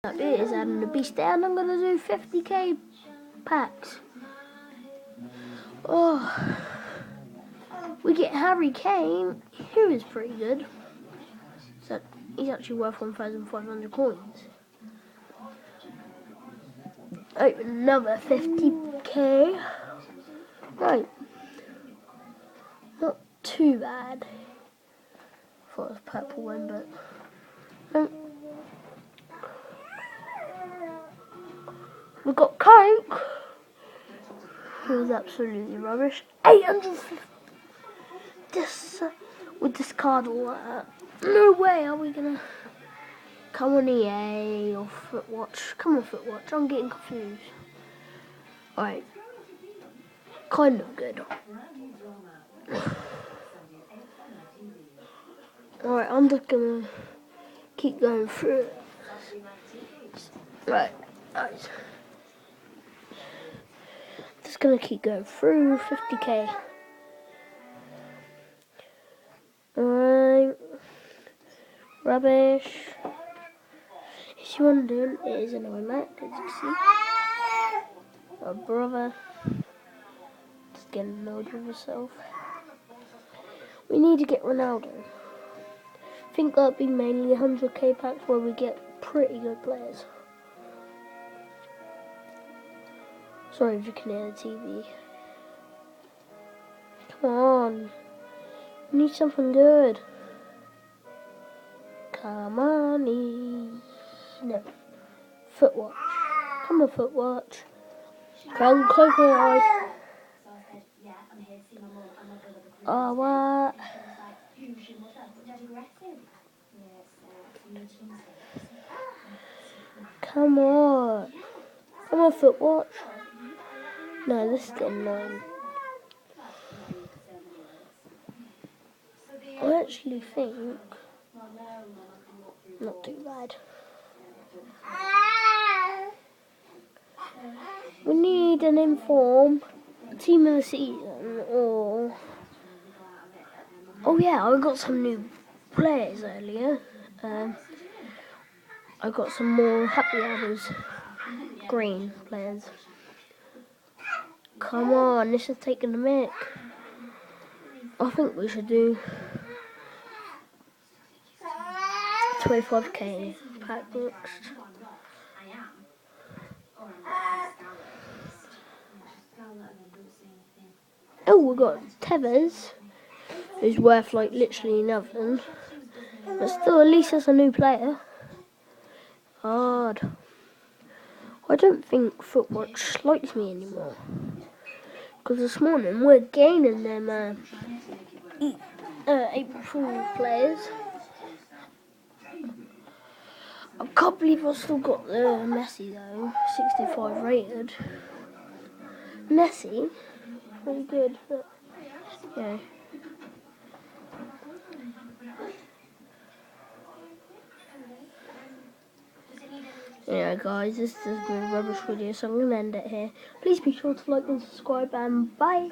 That is Adam the Beast there, and I'm gonna do 50k packs. Oh, we get Harry Kane, who is pretty good. So he's actually worth 1,500 coins. Open another 50k. Right, not too bad. Thought it was purple one, but no. We've got Coke, who is absolutely rubbish. 850. We'll discard all that. No way are we gonna. Come on, EA or Footwatch. Come on, Footwatch. I'm getting confused. Alright. Kind of good. Alright, I'm just gonna keep going through it. Right. Nice. Just gonna keep going through 50k. Alright. Rubbish. If you're wondering, it is an iMac, as you can see. My brother. Just getting annoyed with himself. We need to get Ronaldo. I think that'll be mainly 100k packs where we get pretty good players. Sorry if you can hear the TV. Come on. We need something good. Come on. No. Footwatch. Come on, Footwatch. Come close my eyes. Oh, what? Come on. Come on, Footwatch. No, this is getting annoying. I actually think not too bad. We need an inform team of the season, or oh yeah, I got some new players earlier. I got some more Happy Hours green players. Come on, this is taking the mick. I think we should do 25k pack next. Oh, we got Tevez, who's worth like literally nothing, but still at least that's a new player. Hard. I don't think Footwatch likes me anymore, because this morning we're gaining them April Fool players. I can't believe I've still got the Messi though, 65 rated. Messi, pretty good, but yeah. Yeah guys, this has been a rubbish video, so I'm going to end it here. Please be sure to like and subscribe, and bye!